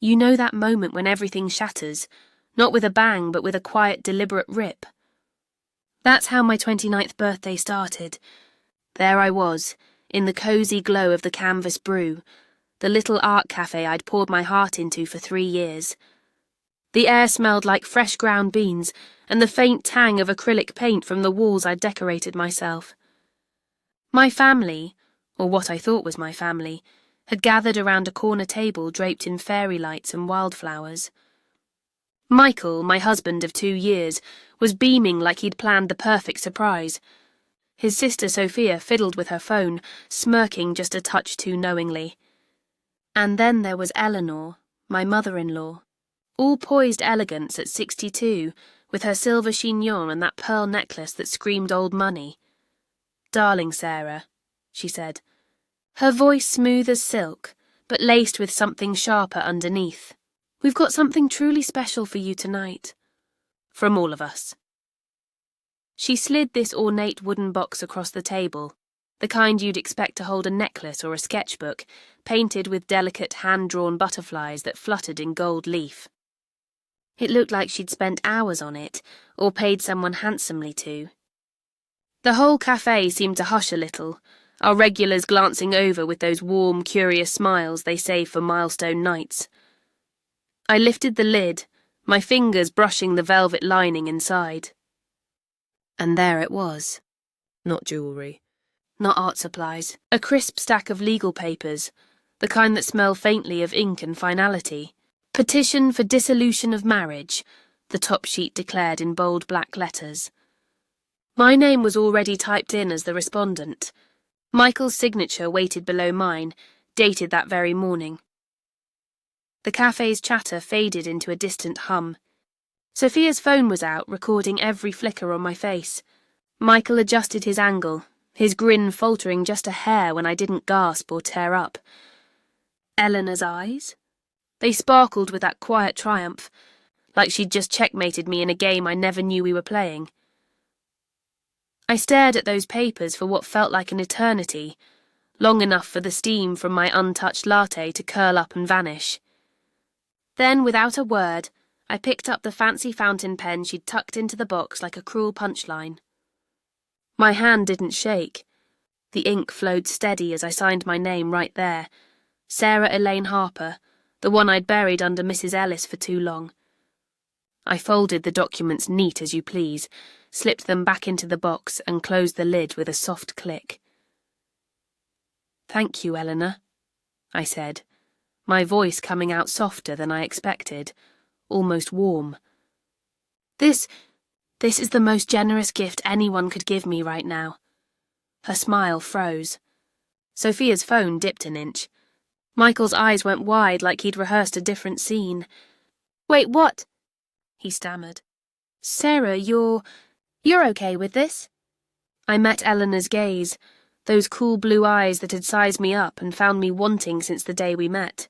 You know that moment when everything shatters, not with a bang but with a quiet, deliberate rip. That's how my 29th birthday started. There I was, in the cosy glow of the Canvas Brew, the little art cafe I'd poured my heart into for 3 years. The air smelled like fresh ground beans and the faint tang of acrylic paint from the walls I'd decorated myself. My family, or what I thought was my family, had gathered around a corner table draped in fairy lights and wildflowers. Michael, my husband of 2 years, was beaming like he'd planned the perfect surprise. His sister Sophia fiddled with her phone, smirking just a touch too knowingly. And then there was Eleanor, my mother-in-law, all poised elegance at 62, with her silver chignon and that pearl necklace that screamed old money. "Darling Sarah," she said, her voice smooth as silk, but laced with something sharper underneath. "We've got something truly special for you tonight. From all of us." She slid this ornate wooden box across the table, the kind you'd expect to hold a necklace or a sketchbook, painted with delicate hand-drawn butterflies that fluttered in gold leaf. It looked like she'd spent hours on it, or paid someone handsomely to. The whole cafe seemed to hush a little, our regulars glancing over with those warm, curious smiles they save for milestone nights. I lifted the lid, my fingers brushing the velvet lining inside. And there it was. Not jewellery, not art supplies, a crisp stack of legal papers, the kind that smell faintly of ink and finality. "Petition for dissolution of marriage," the top sheet declared in bold black letters. My name was already typed in as the respondent. Michael's signature waited below mine, dated that very morning. The cafe's chatter faded into a distant hum. Sophia's phone was out, recording every flicker on my face. Michael adjusted his angle, his grin faltering just a hair when I didn't gasp or tear up. Eleanor's eyes? They sparkled with that quiet triumph, like she'd just checkmated me in a game I never knew we were playing. I stared at those papers for what felt like an eternity, long enough for the steam from my untouched latte to curl up and vanish. Then, without a word, I picked up the fancy fountain pen she'd tucked into the box like a cruel punchline. My hand didn't shake. The ink flowed steady as I signed my name right there. Sarah Elaine Harper, the one I'd buried under Mrs. Ellis for too long. I folded the documents neat as you please, slipped them back into the box and closed the lid with a soft click. "Thank you, Eleanor," I said, my voice coming out softer than I expected, almost warm. This is the most generous gift anyone could give me right now." Her smile froze. Sophia's phone dipped an inch. Michael's eyes went wide like he'd rehearsed a different scene. "Wait, what?" he stammered. "Sarah, you're okay with this?" I met Eleanor's gaze, those cool blue eyes that had sized me up and found me wanting since the day we met.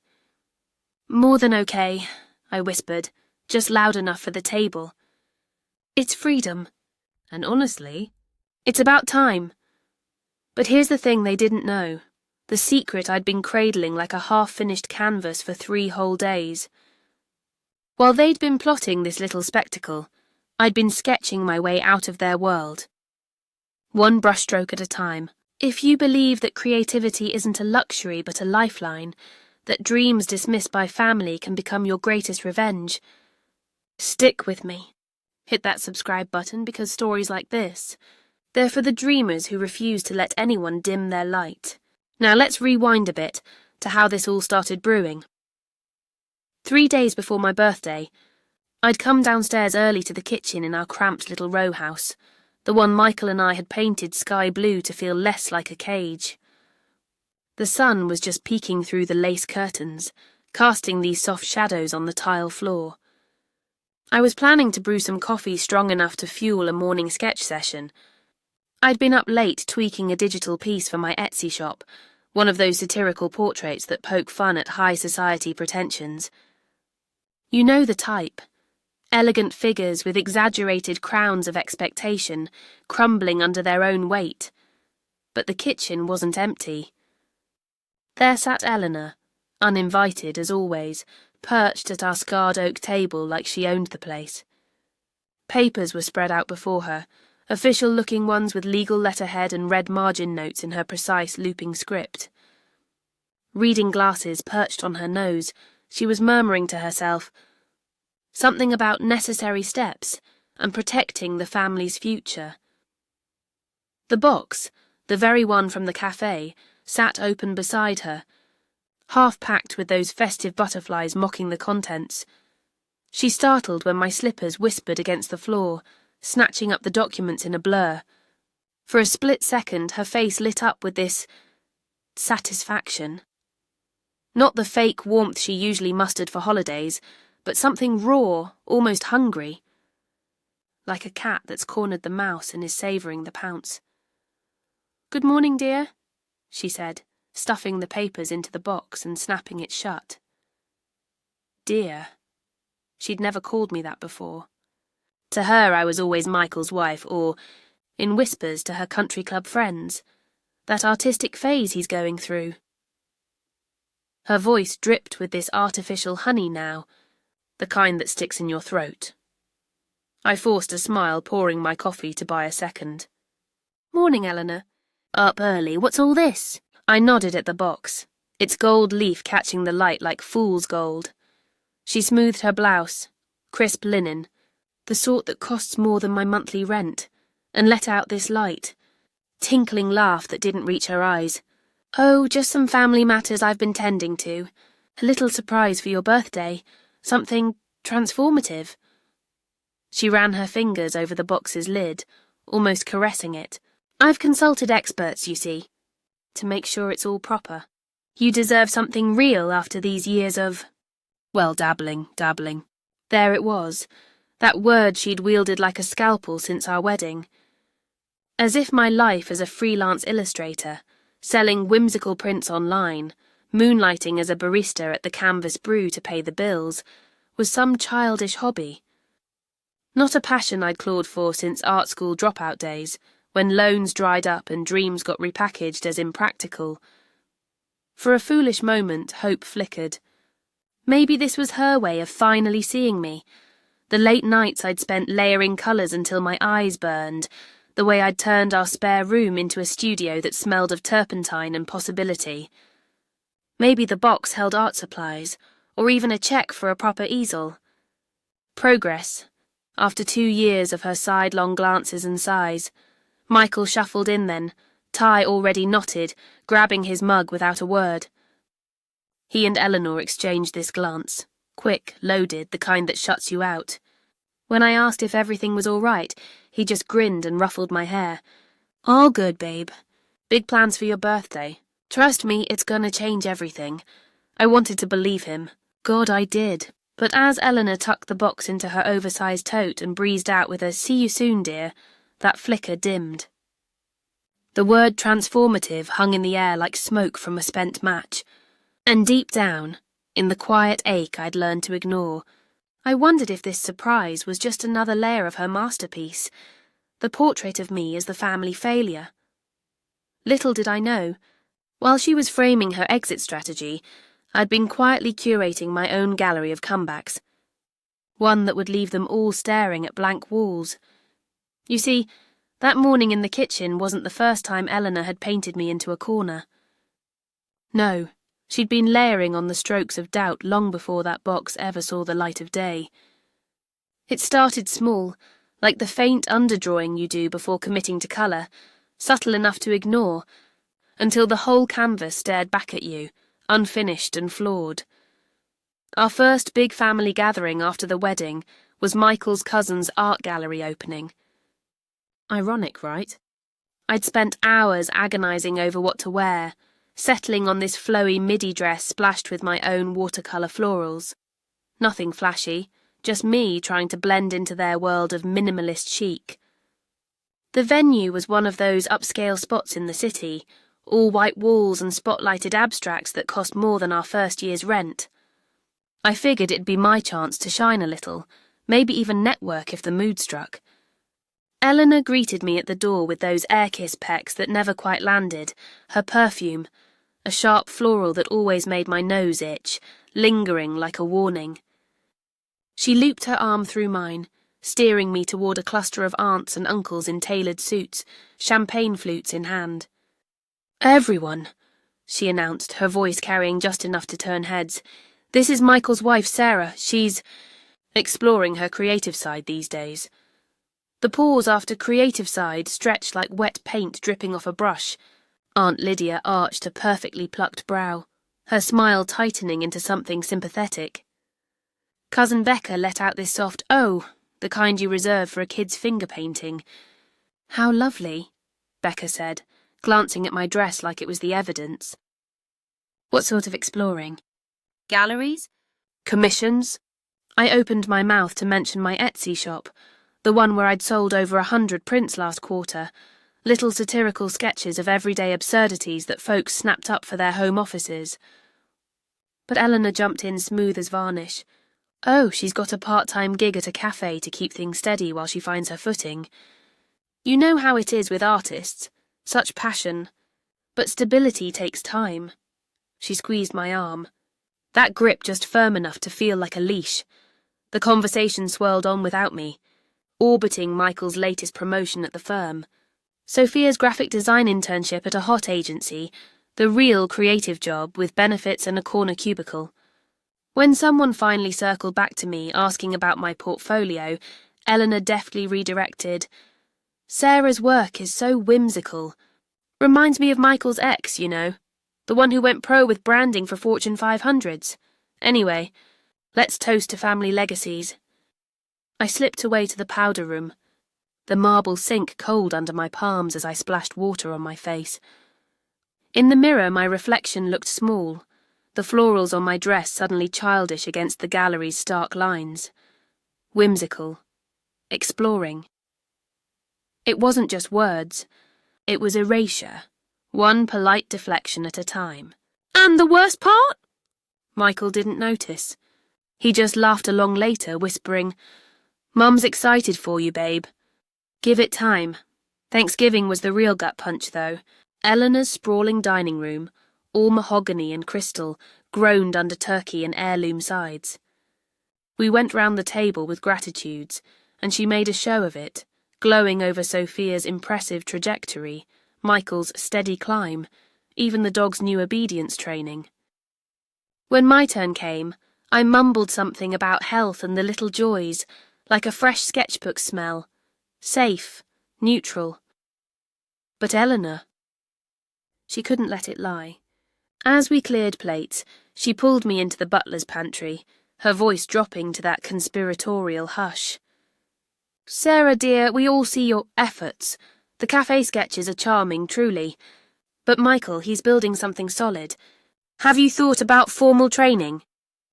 "More than okay," I whispered, just loud enough for the table. "It's freedom. And honestly, it's about time." But here's the thing they didn't know, the secret I'd been cradling like a half-finished canvas for 3 whole days. While they'd been plotting this little spectacle, I'd been sketching my way out of their world. One brushstroke at a time. If you believe that creativity isn't a luxury but a lifeline, that dreams dismissed by family can become your greatest revenge, stick with me. Hit that subscribe button because stories like this, they're for the dreamers who refuse to let anyone dim their light. Now let's rewind a bit to how this all started brewing. 3 days before my birthday, I'd come downstairs early to the kitchen in our cramped little row house, the one Michael and I had painted sky blue to feel less like a cage. The sun was just peeking through the lace curtains, casting these soft shadows on the tile floor. I was planning to brew some coffee strong enough to fuel a morning sketch session. I'd been up late tweaking a digital piece for my Etsy shop, one of those satirical portraits that poke fun at high society pretensions. You know the type. Elegant figures with exaggerated crowns of expectation, crumbling under their own weight. But the kitchen wasn't empty. There sat Eleanor, uninvited as always, perched at our scarred oak table like she owned the place. Papers were spread out before her, official-looking ones with legal letterhead and red margin notes in her precise looping script. Reading glasses perched on her nose, she was murmuring to herself something about necessary steps and protecting the family's future. The box, the very one from the cafe, sat open beside her, half-packed with those festive butterflies mocking the contents. She startled when my slippers whispered against the floor, snatching up the documents in a blur. For a split second, her face lit up with this satisfaction. Not the fake warmth she usually mustered for holidays, but something raw, almost hungry. Like a cat that's cornered the mouse and is savouring the pounce. "Good morning, dear," she said, stuffing the papers into the box and snapping it shut. Dear. She'd never called me that before. To her I was always Michael's wife, or, in whispers to her country club friends, that artistic phase he's going through. Her voice dripped with this artificial honey now, the kind that sticks in your throat. I forced a smile, pouring my coffee to buy a second. "Morning, Eleanor. Up early, what's all this?" I nodded at the box, its gold leaf catching the light like fool's gold. She smoothed her blouse, crisp linen, the sort that costs more than my monthly rent, and let out this light, tinkling laugh that didn't reach her eyes. "Oh, just some family matters I've been tending to. A little surprise for your birthday. Something transformative." She ran her fingers over the box's lid, almost caressing it. "I've consulted experts, you see, to make sure it's all proper. You deserve something real after these years of, well, dabbling. There it was, that word she'd wielded like a scalpel since our wedding. As if my life as a freelance illustrator, selling whimsical prints online, moonlighting as a barista at the Canvas Brew to pay the bills, was some childish hobby. Not a passion I'd clawed for since art school dropout days, when loans dried up and dreams got repackaged as impractical. For a foolish moment, hope flickered. Maybe this was her way of finally seeing me. The late nights I'd spent layering colours until my eyes burned, the way I'd turned our spare room into a studio that smelled of turpentine and possibility. Maybe the box held art supplies, or even a cheque for a proper easel. Progress. After 2 years of her sidelong glances and sighs, Michael shuffled in then, tie already knotted, grabbing his mug without a word. He and Eleanor exchanged this glance, quick, loaded, the kind that shuts you out. When I asked if everything was all right, he just grinned and ruffled my hair. "All good, babe. Big plans for your birthday. Trust me, it's gonna change everything." I wanted to believe him. God, I did. But as Eleanor tucked the box into her oversized tote and breezed out with a "See you soon, dear," that flicker dimmed. The word transformative hung in the air like smoke from a spent match. And deep down, in the quiet ache I'd learned to ignore, I wondered if this surprise was just another layer of her masterpiece, the portrait of me as the family failure. Little did I know, while she was framing her exit strategy, I'd been quietly curating my own gallery of comebacks, one that would leave them all staring at blank walls. You see, that morning in the kitchen wasn't the first time Eleanor had painted me into a corner. No, she'd been layering on the strokes of doubt long before that box ever saw the light of day. It started small, like the faint underdrawing you do before committing to colour, subtle enough to ignore, until the whole canvas stared back at you, unfinished and flawed. Our first big family gathering after the wedding was Michael's cousin's art gallery opening. Ironic, right? I'd spent hours agonising over what to wear, settling on this flowy midi dress splashed with my own watercolour florals. Nothing flashy, just me trying to blend into their world of minimalist chic. The venue was one of those upscale spots in the city, all white walls and spotlighted abstracts that cost more than our first year's rent. I figured it'd be my chance to shine a little, maybe even network if the mood struck. Eleanor greeted me at the door with those air-kiss pecks that never quite landed, her perfume, a sharp floral that always made my nose itch, lingering like a warning. She looped her arm through mine, steering me toward a cluster of aunts and uncles in tailored suits, champagne flutes in hand. "Everyone," she announced, her voice carrying just enough to turn heads. "This is Michael's wife, Sarah. She's exploring her creative side these days." The pause after creative side stretched like wet paint dripping off a brush. Aunt Lydia arched a perfectly plucked brow, her smile tightening into something sympathetic. Cousin Becca let out this soft "oh," the kind you reserve for a kid's finger painting. "How lovely," Becca said, glancing at my dress like it was the evidence. "What sort of exploring? Galleries? Commissions?" I opened my mouth to mention my Etsy shop, the one where I'd sold over 100 prints last quarter, little satirical sketches of everyday absurdities that folks snapped up for their home offices. But Eleanor jumped in smooth as varnish. "Oh, she's got a part-time gig at a cafe to keep things steady while she finds her footing. You know how it is with artists, such passion, but stability takes time." She squeezed my arm, that grip just firm enough to feel like a leash. The conversation swirled on without me, orbiting Michael's latest promotion at the firm, Sophia's graphic design internship at a hot agency, the real creative job with benefits and a corner cubicle. When someone finally circled back to me asking about my portfolio, Eleanor deftly redirected, "Sarah's work is so whimsical. Reminds me of Michael's ex, you know, the one who went pro with branding for Fortune 500s. Anyway, let's toast to family legacies." I slipped away to the powder room, the marble sink cold under my palms as I splashed water on my face. In the mirror, my reflection looked small, the florals on my dress suddenly childish against the gallery's stark lines. Whimsical. Exploring. It wasn't just words. It was erasure, one polite deflection at a time. "And the worst part?" Michael didn't notice. He just laughed along later, whispering, "Mum's excited for you, babe. Give it time." Thanksgiving was the real gut punch, though. Eleanor's sprawling dining room, all mahogany and crystal, groaned under turkey and heirloom sides. We went round the table with gratitudes, and she made a show of it, glowing over Sophia's impressive trajectory, Michael's steady climb, even the dog's new obedience training. When my turn came, I mumbled something about health and the little joys, like a fresh sketchbook smell. Safe, neutral. But Eleanor... She couldn't let it lie. As we cleared plates, she pulled me into the butler's pantry, her voice dropping to that conspiratorial hush. "Sarah, dear, we all see your efforts. The cafe sketches are charming, truly. But Michael, he's building something solid. Have you thought about formal training?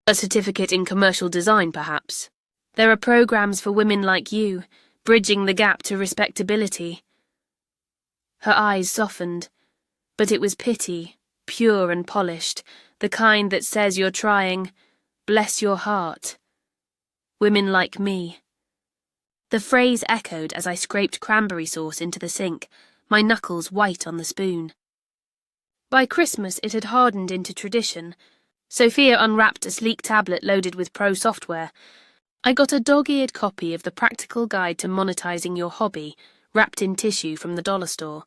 A certificate in commercial design, perhaps? There are programs for women like you, bridging the gap to respectability." Her eyes softened, but it was pity, pure and polished, the kind that says you're trying, "Bless your heart." Women like me. The phrase echoed as I scraped cranberry sauce into the sink, my knuckles white on the spoon. By Christmas it had hardened into tradition. Sophia unwrapped a sleek tablet loaded with pro software. I got a dog-eared copy of the Practical Guide to Monetizing Your Hobby, wrapped in tissue from the dollar store.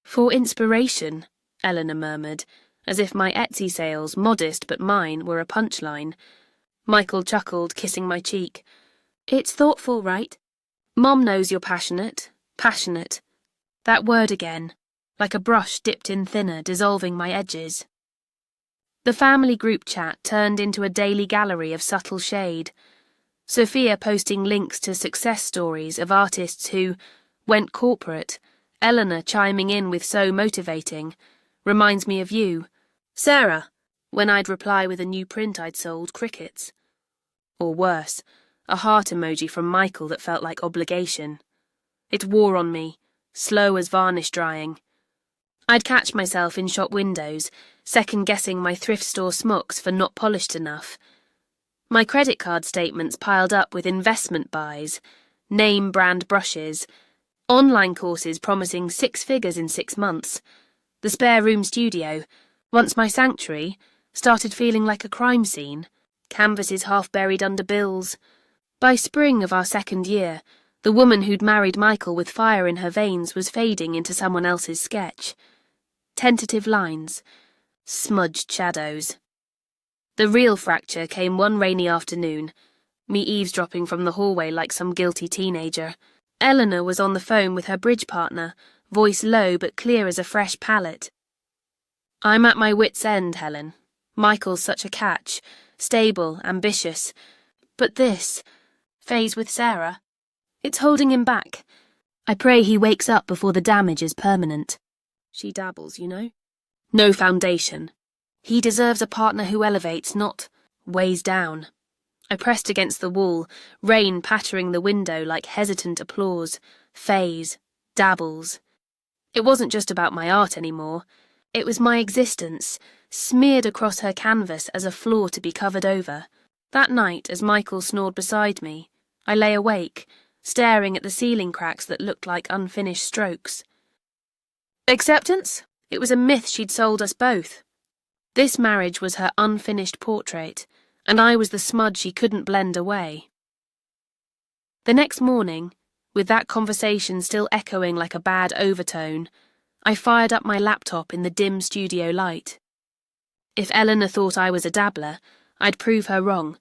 "For inspiration," Eleanor murmured, as if my Etsy sales, modest but mine, were a punchline. Michael chuckled, kissing my cheek. "It's thoughtful, right? Mom knows you're passionate. Passionate. That word again, like a brush dipped in thinner, dissolving my edges." The family group chat turned into a daily gallery of subtle shade. Sophia posting links to success stories of artists who went corporate, Eleanor chiming in with "so motivating, reminds me of you." "Sarah," when I'd reply with a new print I'd sold, crickets. Or worse, a heart emoji from Michael that felt like obligation. It wore on me, slow as varnish drying. I'd catch myself in shop windows, second-guessing my thrift store smocks for not polished enough. My credit card statements piled up with investment buys, name-brand brushes, online courses promising 6 figures in 6 months, the spare room studio, once my sanctuary, started feeling like a crime scene, canvases half buried under bills. By spring of our second year, the woman who'd married Michael with fire in her veins was fading into someone else's sketch. Tentative lines, smudged shadows. The real fracture came one rainy afternoon, me eavesdropping from the hallway like some guilty teenager. Eleanor was on the phone with her bridge partner, voice low but clear as a fresh palette. "I'm at my wit's end, Helen. Michael's such a catch, stable, ambitious. But this phase with Sarah, it's holding him back. I pray he wakes up before the damage is permanent. She dabbles, you know. No foundation. He deserves a partner who elevates, not weighs down." I pressed against the wall, rain pattering the window like hesitant applause. Phase, dabbles. It wasn't just about my art anymore. It was my existence, smeared across her canvas as a flaw to be covered over. That night, as Michael snored beside me, I lay awake, staring at the ceiling cracks that looked like unfinished strokes. Acceptance? It was a myth she'd sold us both. This marriage was her unfinished portrait, and I was the smudge she couldn't blend away. The next morning, with that conversation still echoing like a bad overtone, I fired up my laptop in the dim studio light. If Eleanor thought I was a dabbler, I'd prove her wrong.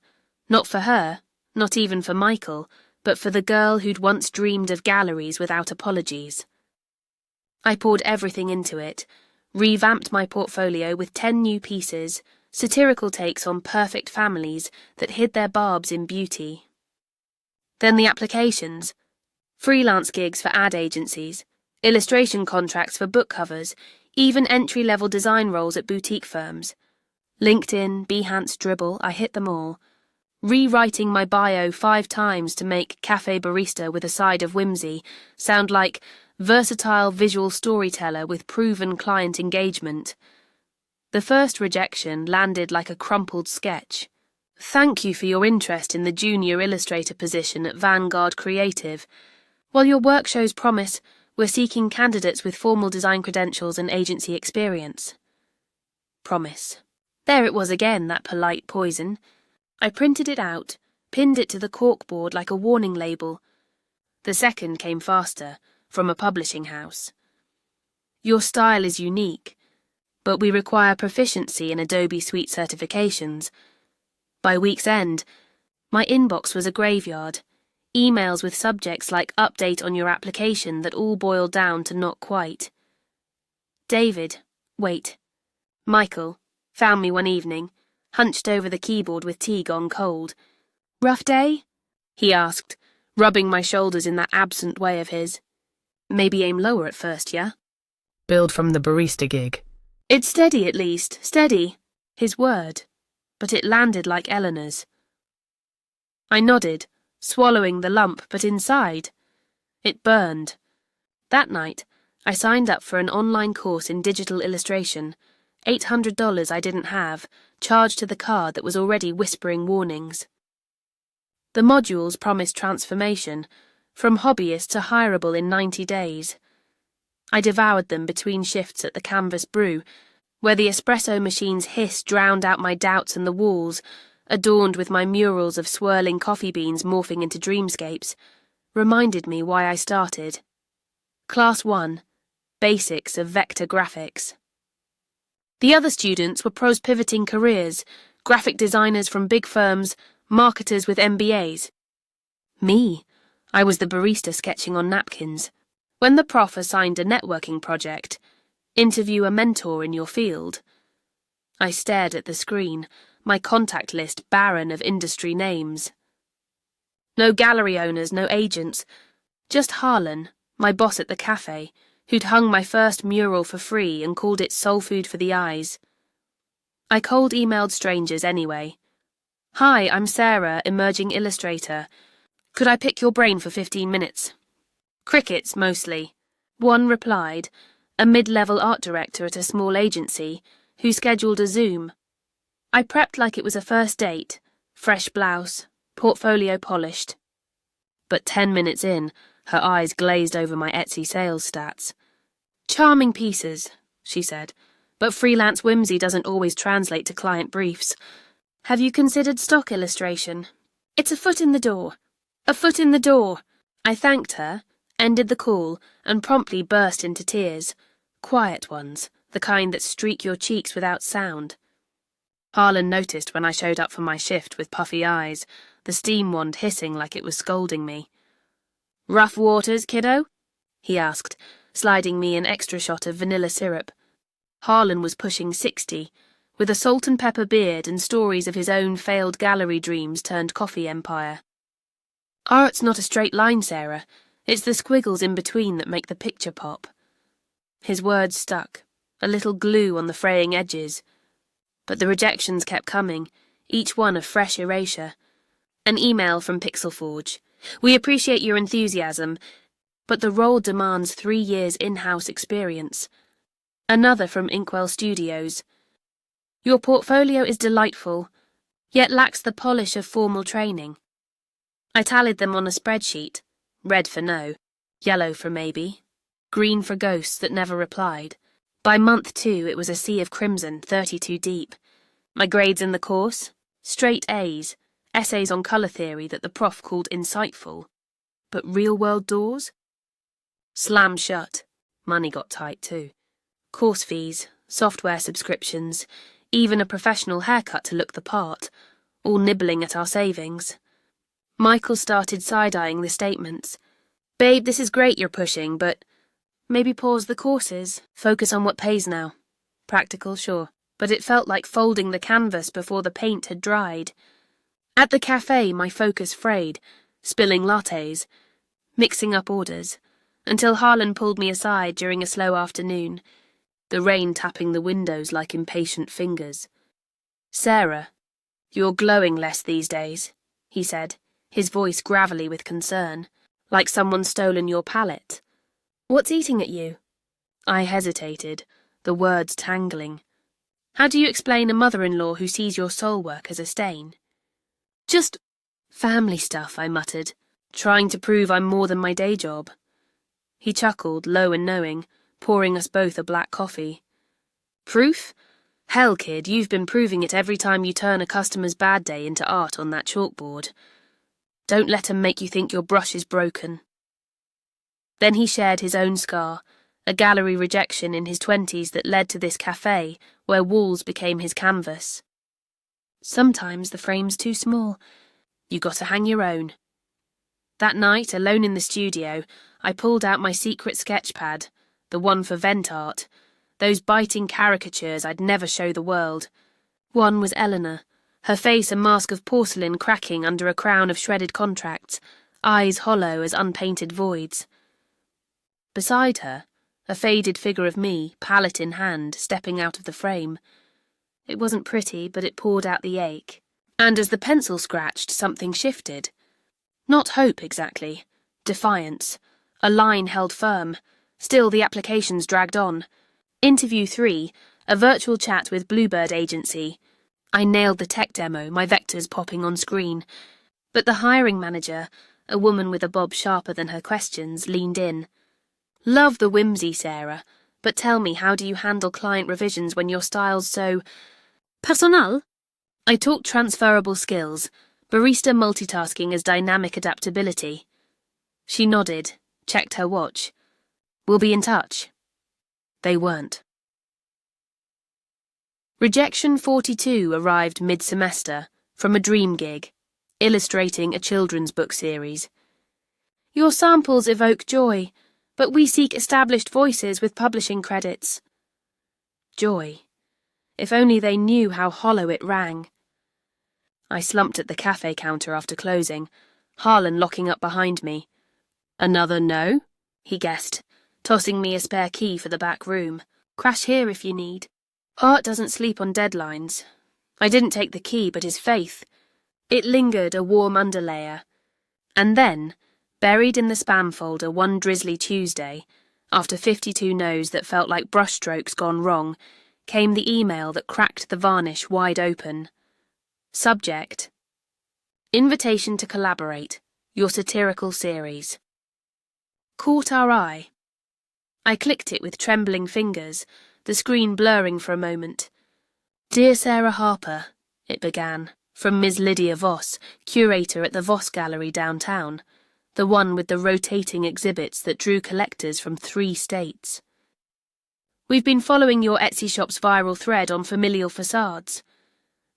Not for her, not even for Michael, but for the girl who'd once dreamed of galleries without apologies. I poured everything into it, revamped my portfolio with 10 new pieces, satirical takes on perfect families that hid their barbs in beauty. Then the applications. Freelance gigs for ad agencies, illustration contracts for book covers, even entry-level design roles at boutique firms. LinkedIn, Behance, Dribbble, I hit them all. Rewriting my bio 5 times to make cafe barista with a side of whimsy sound like versatile visual storyteller with proven client engagement. The first rejection landed like a crumpled sketch. "Thank you for your interest in the junior illustrator position at Vanguard Creative. While your work shows promise, we're seeking candidates with formal design credentials and agency experience." Promise. There it was again, that polite poison. I printed it out, pinned it to the corkboard like a warning label. The second came faster, from a publishing house. "Your style is unique, but we require proficiency in Adobe Suite certifications." By week's end, my inbox was a graveyard. Emails with subjects like "update on your application" that all boiled down to "not quite." Michael, found me one evening, hunched over the keyboard with tea gone cold. "Rough day?" he asked, rubbing my shoulders in that absent way of his. "Maybe aim lower at first, yeah?" Build from the barista gig. "It's steady at least, steady." His word, but it landed like Eleanor's. I nodded, swallowing the lump, but inside, it burned. That night, I signed up for an online course in digital illustration, $800 I didn't have, charged to the card that was already whispering warnings. The modules promised transformation, from hobbyist to hireable in 90 days. I devoured them between shifts at the Canvas Brew, where the espresso machine's hiss drowned out my doubts and the walls, adorned with my murals of swirling coffee beans morphing into dreamscapes, reminded me why I started. Class 1, Basics of Vector Graphics. The other students were pros pivoting careers, graphic designers from big firms, marketers with MBAs. Me, I was the barista sketching on napkins. When the prof assigned a networking project, interview a mentor in your field, I stared at the screen, my contact list barren of industry names. No gallery owners, no agents, just Harlan, my boss at the cafe, who'd hung my first mural for free and called it soul food for the eyes. I cold emailed strangers anyway. "Hi, I'm Sarah, emerging illustrator. Could I pick your brain for 15 minutes? Crickets, mostly. One replied, a mid-level art director at a small agency, who scheduled a Zoom. I prepped like it was a first date, fresh blouse, portfolio polished. But 10 minutes in, her eyes glazed over my Etsy sales stats. "Charming pieces," she said, But freelance whimsy doesn't always translate to client briefs. Have you considered stock illustration? It's a foot in the door. A foot in the door. I thanked her, ended the call, and promptly burst into tears. Quiet ones, the kind that streak your cheeks without sound. Harlan noticed when I showed up for my shift with puffy eyes, the steam wand hissing like it was scolding me. "Rough waters, kiddo?" he asked, sliding me an extra shot of vanilla syrup. Harlan was pushing 60, with a salt and pepper beard and stories of his own failed gallery dreams turned coffee empire. "Art's not a straight line, Sarah. It's the squiggles in between that make the picture pop." His words stuck, a little glue on the fraying edges. But the rejections kept coming, each one a fresh erasure. An email from Pixelforge. "We appreciate your enthusiasm, but the role demands 3 years in-house experience." Another from Inkwell Studios. "Your portfolio is delightful, yet lacks the polish of formal training." I tallied them on a spreadsheet. Red for no, yellow for maybe, green for ghosts that never replied. By month 2 it was a sea of crimson, 32 deep. My grades in the course? Straight A's, essays on colour theory that the prof called insightful. But real-world doors? Slammed shut. Money got tight too. Course fees, software subscriptions, even a professional haircut to look the part, all nibbling at our savings. Michael started side-eyeing the statements. "Babe, this is great you're pushing, but maybe pause the courses, focus on what pays now." Practical, sure, but it felt like folding the canvas before the paint had dried. At the cafe, my focus frayed, spilling lattes, mixing up orders, until Harlan pulled me aside during a slow afternoon, the rain tapping the windows like impatient fingers. "Sarah, you're glowing less these days," he said, his voice gravelly with concern, like someone stolen your palate. "What's eating at you?" I hesitated, the words tangling. "How do you explain a mother-in-law who sees your soul work as a stain?" "Just family stuff," I muttered, trying to prove I'm more than my day job. He chuckled, low and knowing, pouring us both a black coffee. "Proof? Hell, kid, you've been proving it every time you turn a customer's bad day into art on that chalkboard. Don't let 'em make you think your brush is broken." Then he shared his own scar, a gallery rejection in his 20s that led to this cafe where walls became his canvas. "Sometimes the frame's too small. You gotta hang your own." That night, alone in the studio, I pulled out my secret sketch pad, the one for vent art, those biting caricatures I'd never show the world. One was Eleanor, her face a mask of porcelain cracking under a crown of shredded contracts, eyes hollow as unpainted voids. Beside her, a faded figure of me, palette in hand, stepping out of the frame. It wasn't pretty, but it poured out the ache. And as the pencil scratched, something shifted. Not hope, exactly. Defiance. A line held firm. Still, the applications dragged on. Interview 3, a virtual chat with Bluebird Agency. I nailed the tech demo, my vectors popping on screen. But the hiring manager, a woman with a bob sharper than her questions, leaned in. "Love the whimsy, Sarah, but tell me, how do you handle client revisions when your style's so personnel?" I talked transferable skills, barista multitasking as dynamic adaptability. She nodded, checked her watch. "We'll be in touch." They weren't. Rejection 42 arrived mid-semester, from a dream gig, illustrating a children's book series. "Your samples evoke joy, but we seek established voices with publishing credits." Joy. If only they knew how hollow it rang. I slumped at the cafe counter after closing, Harlan locking up behind me. "Another no?" he guessed, tossing me a spare key for the back room. "Crash here if you need." Art doesn't sleep on deadlines. I didn't take the key, but his faith. It lingered a warm underlayer. And then, buried in the spam folder one drizzly Tuesday, after 52 no's that felt like brushstrokes gone wrong, came the email that cracked the varnish wide open. Subject: Invitation to collaborate, your satirical series. Caught our eye. I clicked it with trembling fingers, the screen blurring for a moment. "Dear Sarah Harper," it began, from Ms. Lydia Voss, curator at the Voss Gallery downtown, the one with the rotating exhibits that drew collectors from 3 states. "We've been following your Etsy shop's viral thread on familial facades.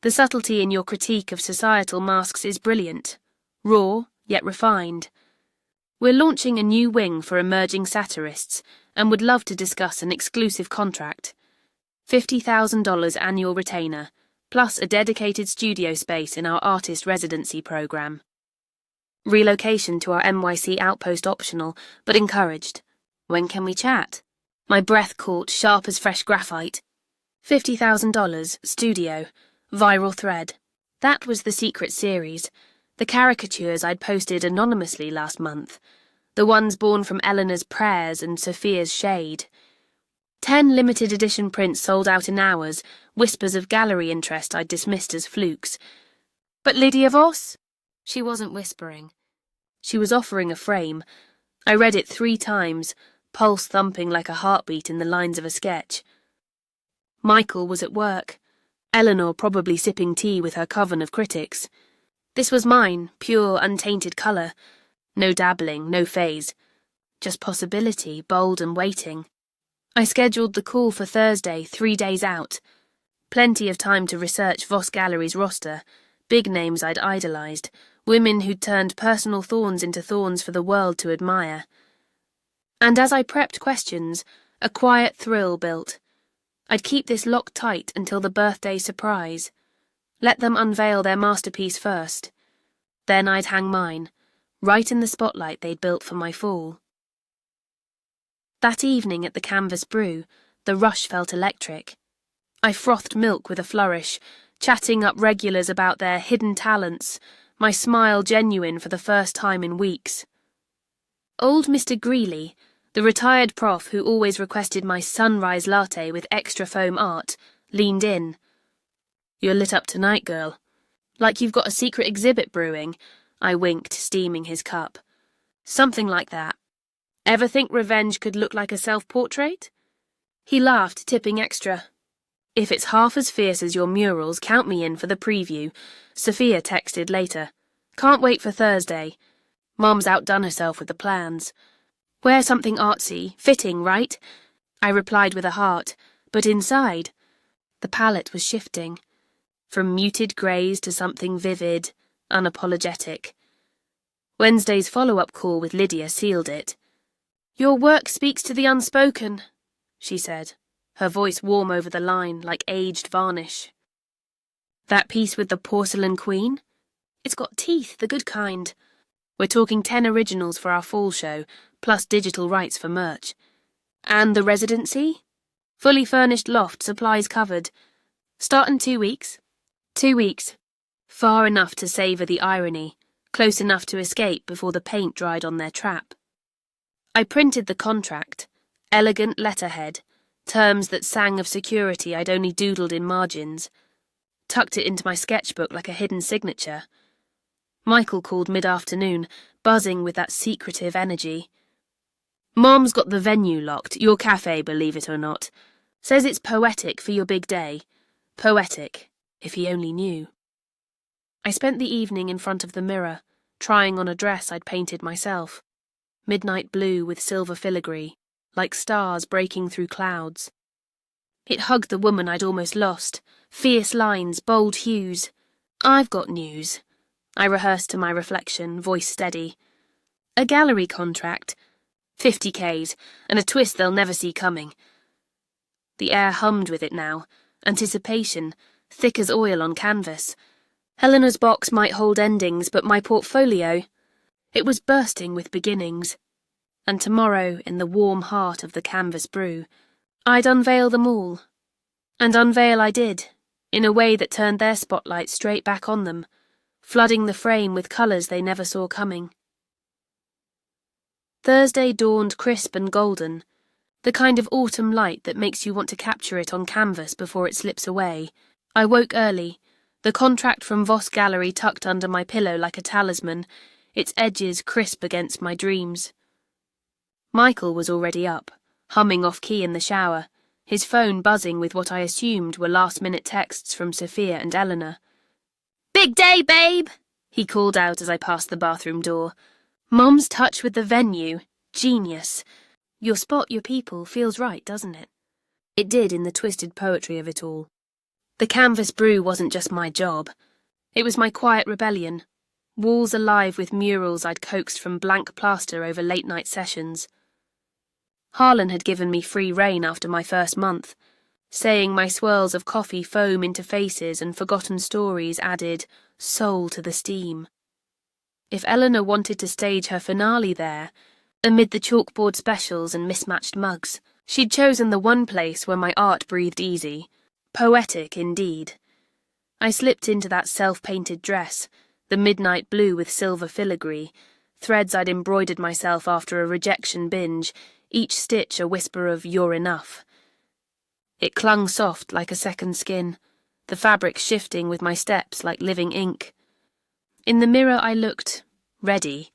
The subtlety in your critique of societal masks is brilliant, raw, yet refined. We're launching a new wing for emerging satirists and would love to discuss an exclusive contract. $50,000 annual retainer, plus a dedicated studio space in our artist residency program. Relocation to our NYC outpost optional, but encouraged. When can we chat?" My breath caught, sharp as fresh graphite. $50,000, studio, viral thread. That was the secret series, the caricatures I'd posted anonymously last month, the ones born from Eleanor's prayers and Sophia's shade. 10 limited edition prints sold out in hours, whispers of gallery interest I'd dismissed as flukes. "But Lydia Voss?" She wasn't whispering. She was offering a frame. I read it 3 times, pulse thumping like a heartbeat in the lines of a sketch. Michael was at work. Eleanor probably sipping tea with her coven of critics. This was mine, pure, untainted colour. No dabbling, no phase. Just possibility, bold and waiting. I scheduled the call for Thursday, 3 days out. Plenty of time to research Voss Gallery's roster, big names I'd idolised, women who'd turned personal thorns into thorns for the world to admire. And as I prepped questions, a quiet thrill built. I'd keep this locked tight until the birthday surprise. Let them unveil their masterpiece first. Then I'd hang mine, right in the spotlight they'd built for my fall. That evening at the Canvas Brew, the rush felt electric. I frothed milk with a flourish, chatting up regulars about their hidden talents, my smile genuine for the first time in weeks. Old Mr. Greeley, the retired prof who always requested my sunrise latte with extra foam art, leaned in. "You're lit up tonight, girl. Like you've got a secret exhibit brewing," I winked, steaming his cup. "Something like that. Ever think revenge could look like a self-portrait?" He laughed, tipping extra. "If it's half as fierce as your murals, count me in for the preview," Sophia texted later. "Can't wait for Thursday. Mom's outdone herself with the plans. Wear something artsy, fitting, right?" I replied with a heart, but inside, the palette was shifting. From muted greys to something vivid, unapologetic. Wednesday's follow-up call with Lydia sealed it. "Your work speaks to the unspoken," she said, her voice warm over the line like aged varnish. "That piece with the porcelain queen? It's got teeth, the good kind. We're talking 10 originals for our fall show, plus digital rights for merch. And the residency? Fully furnished loft, supplies covered. Start in 2 weeks. 2 weeks. Far enough to savour the irony, close enough to escape before the paint dried on their trap. I printed the contract, elegant letterhead, terms that sang of security I'd only doodled in margins. Tucked it into my sketchbook like a hidden signature. Michael called mid-afternoon, buzzing with that secretive energy. "Mom's got the venue locked, your cafe, believe it or not. Says it's poetic for your big day. Poetic, if he only knew." I spent the evening in front of the mirror, trying on a dress I'd painted myself. Midnight blue with silver filigree, like stars breaking through clouds. It hugged the woman I'd almost lost, fierce lines, bold hues. "I've got news," I rehearsed to my reflection, voice steady. "A gallery contract. 50Ks, and a twist they'll never see coming." The air hummed with it now, anticipation, thick as oil on canvas. Eleanor's box might hold endings, but my portfolio, it was bursting with beginnings. And tomorrow, in the warm heart of the Canvas Brew, I'd unveil them all. And unveil I did, in a way that turned their spotlight straight back on them, flooding the frame with colours they never saw coming. Thursday dawned crisp and golden, the kind of autumn light that makes you want to capture it on canvas before it slips away. I woke early, the contract from Voss Gallery tucked under my pillow like a talisman, its edges crisp against my dreams. Michael was already up, humming off-key in the shower, his phone buzzing with what I assumed were last-minute texts from Sophia and Eleanor. "Big day, babe!" he called out as I passed the bathroom door. Mom's touch with the venue. Genius. Your spot, your people feels right, doesn't it? It did in the twisted poetry of it all. The canvas brew wasn't just my job. It was my quiet rebellion. Walls alive with murals I'd coaxed from blank plaster over late-night sessions. Harlan had given me free rein after my first month, saying my swirls of coffee foam into faces and forgotten stories added soul to the steam. If Eleanor wanted to stage her finale there, amid the chalkboard specials and mismatched mugs, she'd chosen the one place where my art breathed easy. Poetic, indeed. I slipped into that self-painted dress, the midnight blue with silver filigree, threads I'd embroidered myself after a rejection binge, each stitch a whisper of "you're enough." It clung soft like a second skin, the fabric shifting with my steps like living ink. In the mirror I looked ready.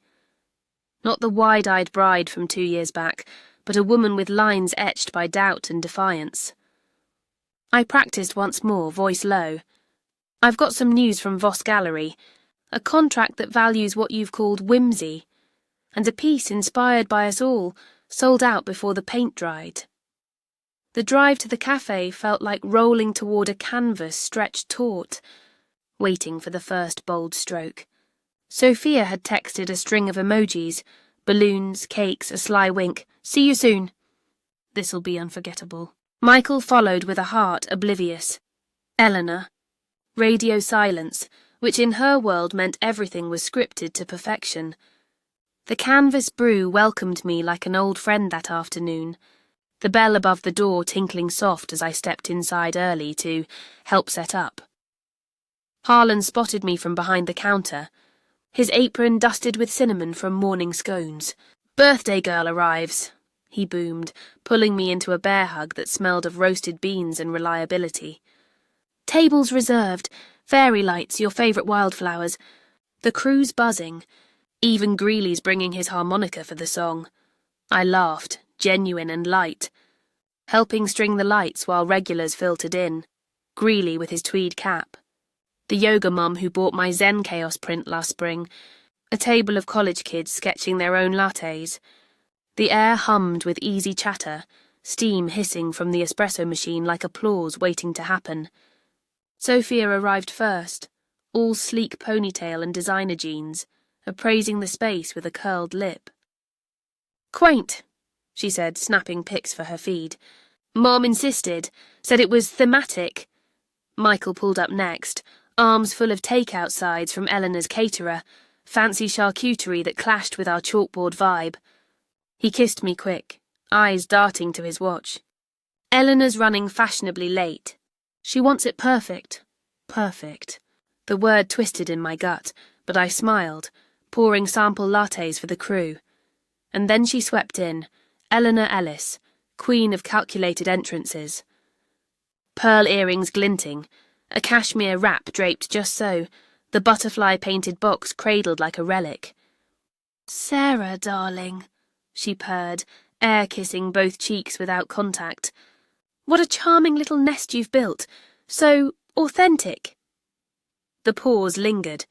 Not the wide-eyed bride from 2 years back, but a woman with lines etched by doubt and defiance. I practiced once more, voice low. "I've got some news from Voss Gallery, a contract that values what you've called whimsy, and a piece inspired by us all, sold out before the paint dried." The drive to the cafe felt like rolling toward a canvas stretched taut, waiting for the first bold stroke. Sophia had texted a string of emojis, balloons, cakes, a sly wink. "See you soon." This'll be unforgettable. Michael followed with a heart oblivious. Eleanor. Radio silence, which in her world meant everything was scripted to perfection. The canvas brew welcomed me like an old friend that afternoon, the bell above the door tinkling soft as I stepped inside early to help set up. Harlan spotted me from behind the counter, his apron dusted with cinnamon from morning scones. "Birthday girl arrives," he boomed, pulling me into a bear hug that smelled of roasted beans and reliability. "Tables reserved, fairy lights, your favourite wildflowers. The crew's buzzing. Even Greeley's bringing his harmonica for the song." I laughed, genuine and light, helping string the lights while regulars filtered in. Greeley with his tweed cap. The yoga mum who bought my Zen Chaos print last spring. A table of college kids sketching their own lattes. The air hummed with easy chatter, steam hissing from the espresso machine like applause waiting to happen. Sophia arrived first, all sleek ponytail and designer jeans, appraising the space with a curled lip. "Quaint," she said, snapping pics for her feed. "Mom insisted, said it was thematic." Michael pulled up next, arms full of takeout sides from Eleanor's caterer, fancy charcuterie that clashed with our chalkboard vibe. He kissed me quick, eyes darting to his watch. "Eleanor's running fashionably late. She wants it perfect." Perfect. The word twisted in my gut, but I smiled, pouring sample lattes for the crew. And then she swept in, Eleanor Ellis, queen of calculated entrances. Pearl earrings glinting, a cashmere wrap draped just so, the butterfly-painted box cradled like a relic. "Sarah, darling," she purred, air-kissing both cheeks without contact. "What a charming little nest you've built. So authentic." The pause lingered,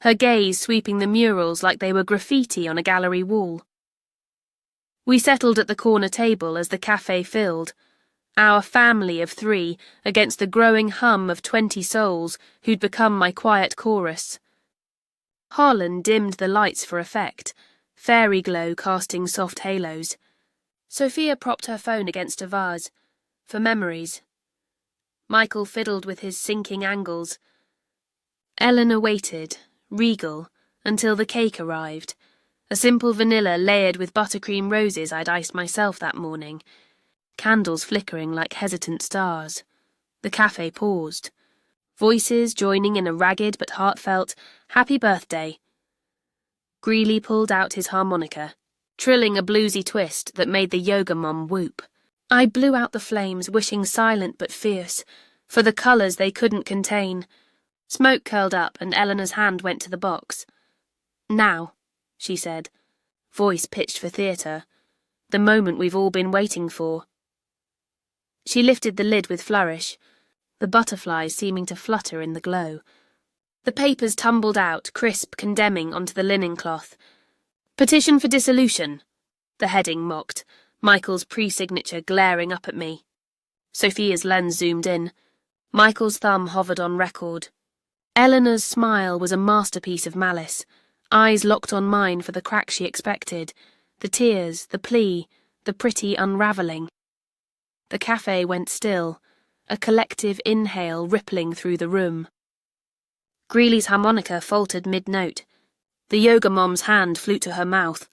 her gaze sweeping the murals like they were graffiti on a gallery wall. We settled at the corner table as the cafe filled, our family of 3 against the growing hum of 20 souls who'd become my quiet chorus. Harlan dimmed the lights for effect, fairy glow casting soft halos. Sophia propped her phone against a vase, for memories. Michael fiddled with his sinking angles. Eleanor waited, regal, until the cake arrived, a simple vanilla layered with buttercream roses I'd iced myself that morning, candles flickering like hesitant stars. The cafe paused, voices joining in a ragged but heartfelt "Happy Birthday." Greeley pulled out his harmonica, trilling a bluesy twist that made the yoga mum whoop. I blew out the flames, wishing silent but fierce, for the colours they couldn't contain. Smoke curled up and Eleanor's hand went to the box. "Now," she said, voice pitched for theatre, "the moment we've all been waiting for." She lifted the lid with flourish, the butterflies seeming to flutter in the glow. The papers tumbled out, crisp, condemning, onto the linen cloth. Petition for dissolution, the heading mocked, Michael's pre-signature glaring up at me. Sophia's lens zoomed in. Michael's thumb hovered on record. Eleanor's smile was a masterpiece of malice, eyes locked on mine for the crack she expected, the tears, the plea, the pretty unravelling. The cafe went still, a collective inhale rippling through the room. Greeley's harmonica faltered mid-note. The yoga mom's hand flew to her mouth.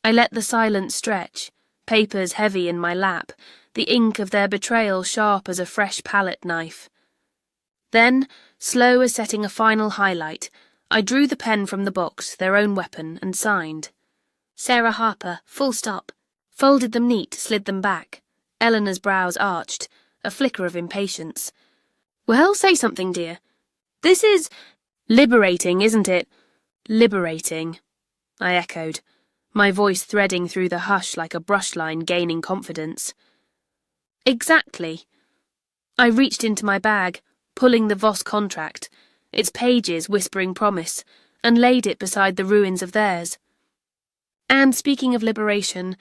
I let the silence stretch, papers heavy in my lap, the ink of their betrayal sharp as a fresh palette knife. Then, slow as setting a final highlight, I drew the pen from the box, their own weapon, and signed. Sarah Harper, full stop. Folded them neat, slid them back. Eleanor's brows arched, a flicker of impatience. Well, say something, dear. This is liberating, isn't it? Liberating, I echoed, my voice threading through the hush like a brush line gaining confidence. Exactly. I reached into my bag, pulling the Voss contract, its pages whispering promise, and laid it beside the ruins of theirs. And speaking of liberation,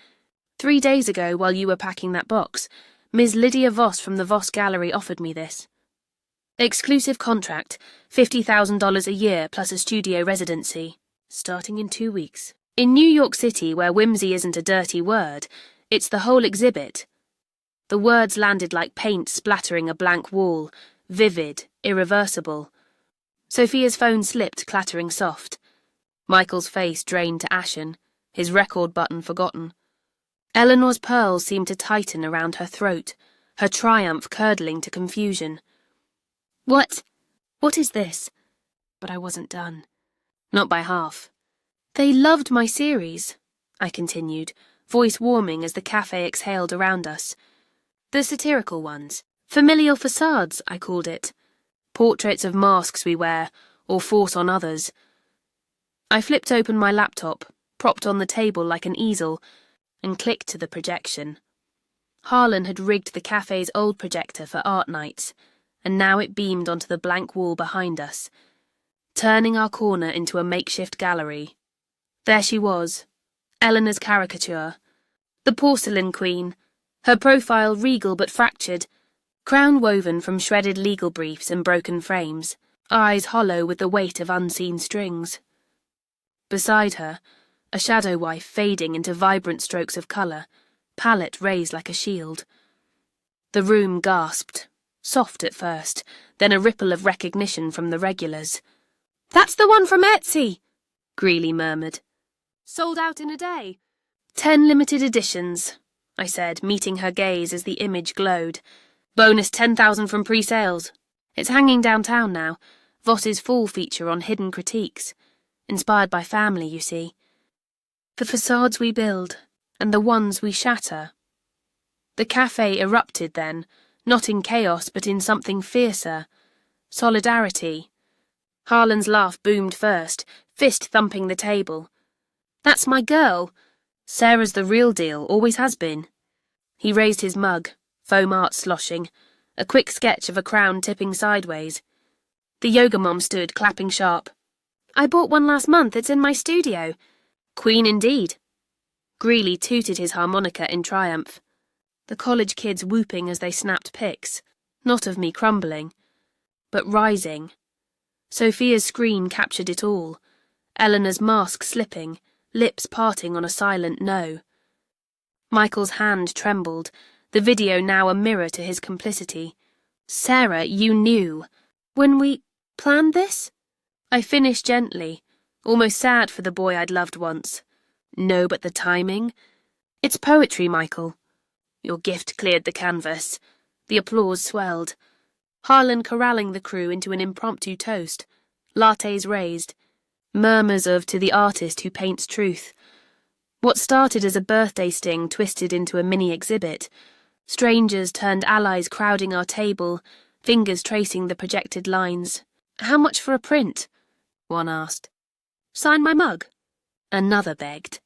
3 days ago, while you were packing that box, Ms. Lydia Voss from the Voss Gallery offered me this. Exclusive contract, $50,000 a year plus a studio residency, starting in 2 weeks. In New York City, where whimsy isn't a dirty word, it's the whole exhibit. The words landed like paint splattering a blank wall, vivid, irreversible. Sophia's phone slipped, clattering soft. Michael's face drained to ashen, his record button forgotten. Eleanor's pearls seemed to tighten around her throat, her triumph curdling to confusion. What is this? But I wasn't done. Not by half. They loved my series, I continued, voice warming as the cafe exhaled around us. The satirical ones. Familial facades, I called it. Portraits of masks we wear, or force on others. I flipped open my laptop, propped on the table like an easel, and clicked to the projection. Harlan had rigged the cafe's old projector for art nights, and now it beamed onto the blank wall behind us, turning our corner into a makeshift gallery. There she was, Eleanor's caricature, the porcelain queen, her profile regal but fractured, crown woven from shredded legal briefs and broken frames, eyes hollow with the weight of unseen strings. Beside her, a shadow wife fading into vibrant strokes of colour, palette raised like a shield. The room gasped, soft at first, then a ripple of recognition from the regulars. "That's the one from Etsy," Greeley murmured. "Sold out in a day." 10 limited editions, I said, meeting her gaze as the image glowed. Bonus 10,000 from pre-sales. It's hanging downtown now, Voss's full feature on hidden critiques. Inspired by family, you see. The facades we build, and the ones we shatter. The cafe erupted then, not in chaos but in something fiercer. Solidarity. Harlan's laugh boomed first, fist thumping the table. "That's my girl. Sarah's the real deal, always has been." He raised his mug, foam art sloshing, a quick sketch of a crown tipping sideways. The yoga mom stood, clapping sharp. "I bought one last month, it's in my studio." "Queen indeed." Greeley tooted his harmonica in triumph. The college kids whooping as they snapped pics, not of me crumbling, but rising. Sophia's screen captured it all, Eleanor's mask slipping, lips parting on a silent no. Michael's hand trembled, the video now a mirror to his complicity. "Sarah, you knew. When we planned this?" I finished gently, almost sad for the boy I'd loved once. "No, but the timing? It's poetry, Michael." Your gift cleared the canvas. The applause swelled. Harlan corralling the crew into an impromptu toast. Lattes raised. Murmurs of "to the artist who paints truth." What started as a birthday sting twisted into a mini-exhibit. Strangers turned allies crowding our table, fingers tracing the projected lines. "How much for a print?" one asked. "Sign my mug?" another begged.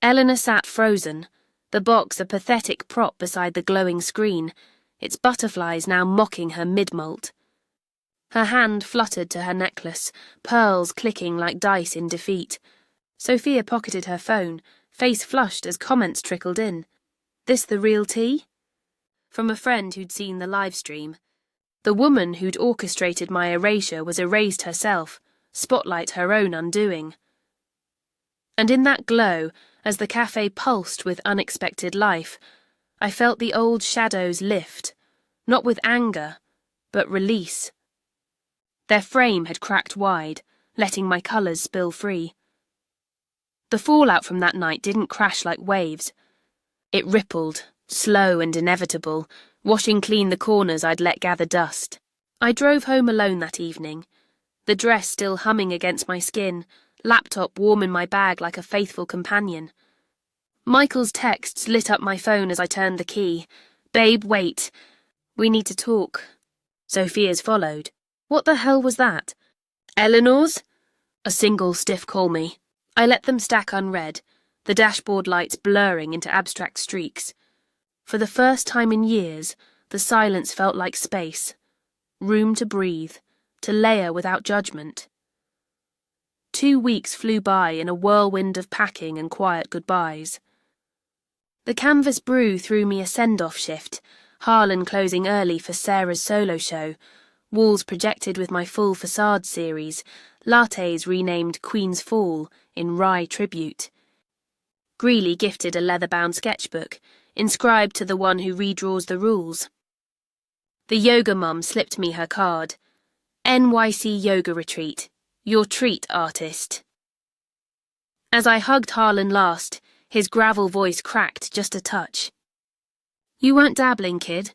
Eleanor sat frozen, the box a pathetic prop beside the glowing screen, its butterflies now mocking her mid-molt. Her hand fluttered to her necklace, pearls clicking like dice in defeat. Sophia pocketed her phone, face flushed as comments trickled in. This the real tea? From a friend who'd seen the live stream. The woman who'd orchestrated my erasure was erased herself, spotlight her own undoing. And in that glow, as the cafe pulsed with unexpected life, I felt the old shadows lift, not with anger, but release. Their frame had cracked wide, letting my colours spill free. The fallout from that night didn't crash like waves. It rippled, slow and inevitable, washing clean the corners I'd let gather dust. I drove home alone that evening, the dress still humming against my skin, laptop warm in my bag like a faithful companion. Michael's texts lit up my phone as I turned the key. "Babe, wait. We need to talk." Sophia's followed. What the hell was that? Eleanor's? A single stiff call me. I let them stack unread, the dashboard lights blurring into abstract streaks. For the first time in years, the silence felt like space. Room to breathe, to layer without judgment. 2 weeks flew by in a whirlwind of packing and quiet goodbyes. The Canvas Brew threw me a send-off shift, Harlan closing early for Sarah's solo show, walls projected with my full facade series, lattes renamed Queen's Fall in wry tribute. Greeley gifted a leather-bound sketchbook, inscribed to the one who redraws the rules. The yoga mum slipped me her card. NYC Yoga Retreat. Your treat, artist. As I hugged Harlan last, his gravel voice cracked just a touch. You weren't dabbling, kid.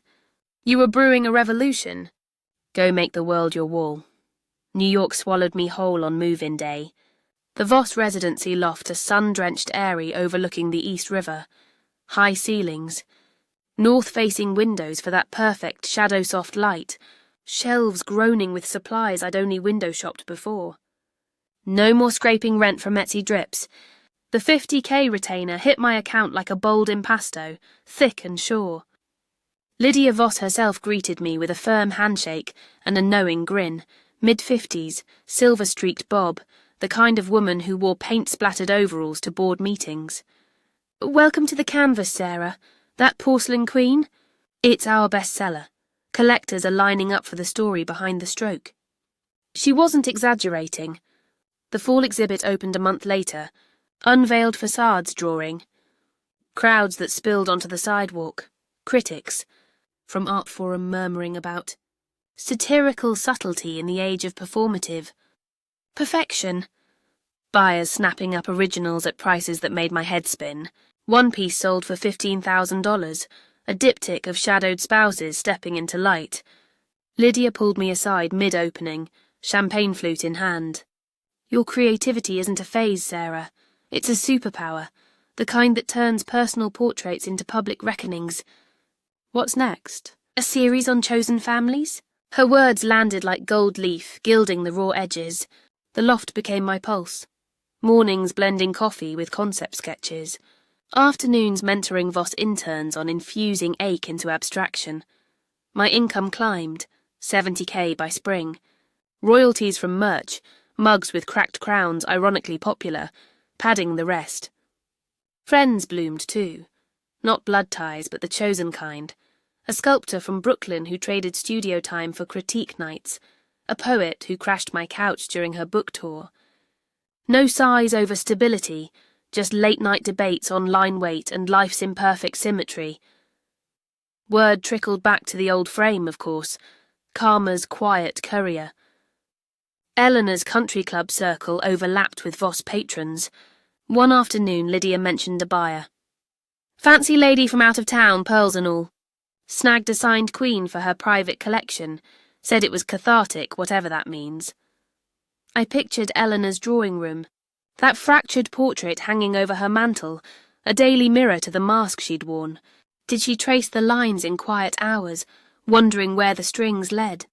You were brewing a revolution. Go make the world your wall. New York swallowed me whole on move-in day. The Voss residency loft a sun-drenched eyrie overlooking the East River. High ceilings. North-facing windows for that perfect shadow-soft light. Shelves groaning with supplies I'd only window-shopped before. No more scraping rent from Etsy drips. The $50K retainer hit my account like a bowled impasto, thick and sure. Lydia Voss herself greeted me with a firm handshake and a knowing grin, mid-50s, silver-streaked bob, the kind of woman who wore paint-splattered overalls to board meetings. Welcome to the canvas, Sarah. That porcelain queen? It's our bestseller. Collectors are lining up for the story behind the stroke. She wasn't exaggerating. The fall exhibit opened a month later, unveiled facades drawing. Crowds that spilled onto the sidewalk. Critics, from Art Forum murmuring about satirical subtlety in the age of performative. Perfection. Buyers snapping up originals at prices that made my head spin. One piece sold for $15,000, a diptych of shadowed spouses stepping into light. Lydia pulled me aside mid-opening, champagne flute in hand. Your creativity isn't a phase, Sarah. It's a superpower, the kind that turns personal portraits into public reckonings. What's next? A series on chosen families? Her words landed like gold leaf, gilding the raw edges. The loft became my pulse. Mornings blending coffee with concept sketches. Afternoons mentoring Voss interns on infusing ache into abstraction. My income climbed, $70K by spring. Royalties from merch, mugs with cracked crowns ironically popular, padding the rest. Friends bloomed too. Not blood ties, but the chosen kind. A sculptor from Brooklyn who traded studio time for critique nights. A poet who crashed my couch during her book tour. No sighs over stability, just late-night debates on line weight and life's imperfect symmetry. Word trickled back to the old frame, of course. Karma's quiet courier. Eleanor's country club circle overlapped with Voss patrons. One afternoon Lydia mentioned a buyer. Fancy lady from out of town, pearls and all. Snagged a signed queen for her private collection. Said it was cathartic, whatever that means. I pictured Eleanor's drawing room. That fractured portrait hanging over her mantel, a daily mirror to the mask she'd worn. Did she trace the lines in quiet hours, wondering where the strings led?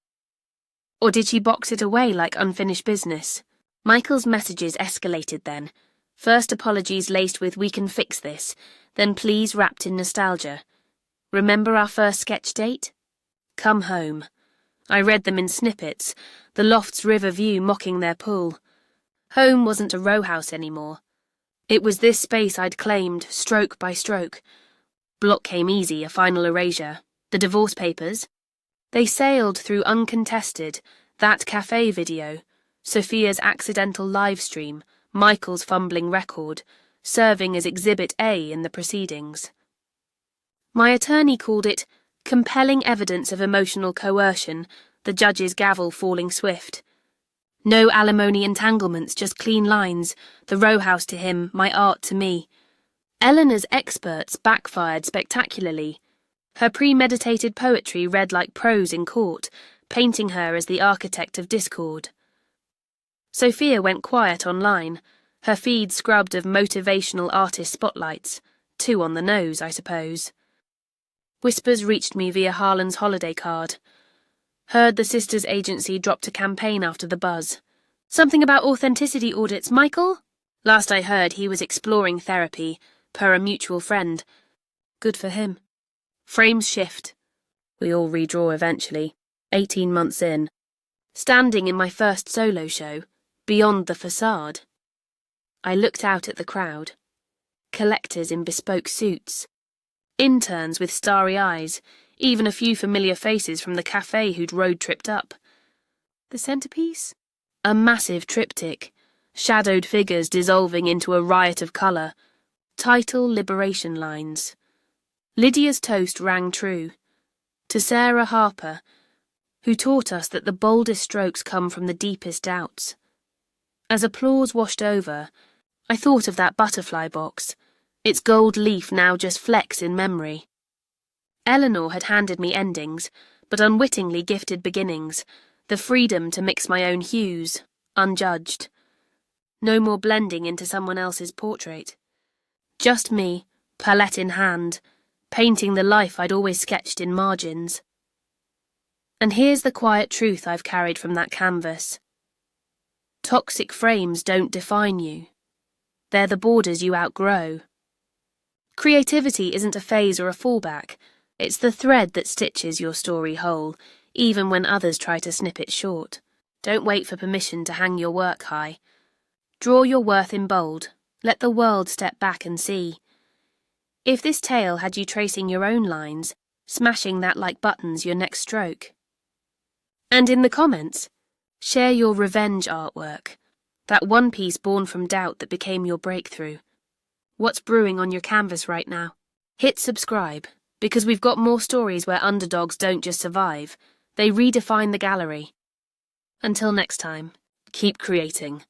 Or did she box it away like unfinished business? Michael's messages escalated then. First apologies laced with "we can fix this," then please wrapped in nostalgia. Remember our first sketch date? Come home. I read them in snippets, the loft's river view mocking their pool. Home wasn't a row house anymore. It was this space I'd claimed, stroke by stroke. Block came easy, a final erasure. The divorce papers? They sailed through uncontested, that cafe video, Sophia's accidental live stream, Michael's fumbling record, serving as Exhibit A in the proceedings. My attorney called it compelling evidence of emotional coercion, the judge's gavel falling swift. No alimony entanglements, just clean lines, the row house to him, my art to me. Eleanor's experts backfired spectacularly. Her premeditated poetry read like prose in court, painting her as the architect of discord. Sophia went quiet online, her feed scrubbed of motivational artist spotlights, 2 on the nose, I suppose. Whispers reached me via Harlan's holiday card. Heard the sisters' agency dropped a campaign after the buzz. Something about authenticity audits, Michael? Last I heard, he was exploring therapy, per a mutual friend. Good for him. Frames shift. We all redraw eventually, 18 months in. Standing in my first solo show, beyond the facade. I looked out at the crowd. Collectors in bespoke suits. Interns with starry eyes, even a few familiar faces from the cafe who'd road-tripped up. The centerpiece? A massive triptych, shadowed figures dissolving into a riot of colour. Title liberation lines. Lydia's toast rang true. To Sarah Harper, who taught us that the boldest strokes come from the deepest doubts. As applause washed over, I thought of that butterfly box, its gold leaf now just flecks in memory. Eleanor had handed me endings, but unwittingly gifted beginnings, the freedom to mix my own hues, unjudged. No more blending into someone else's portrait. Just me, palette in hand, painting the life I'd always sketched in margins. And here's the quiet truth I've carried from that canvas. Toxic frames don't define you. They're the borders you outgrow. Creativity isn't a phase or a fallback. It's the thread that stitches your story whole, even when others try to snip it short. Don't wait for permission to hang your work high. Draw your worth in bold. Let the world step back and see. If this tale had you tracing your own lines, smashing that like buttons your next stroke. And in the comments, share your revenge artwork, that one piece born from doubt that became your breakthrough. What's brewing on your canvas right now? Hit subscribe, because we've got more stories where underdogs don't just survive, they redefine the gallery. Until next time, keep creating.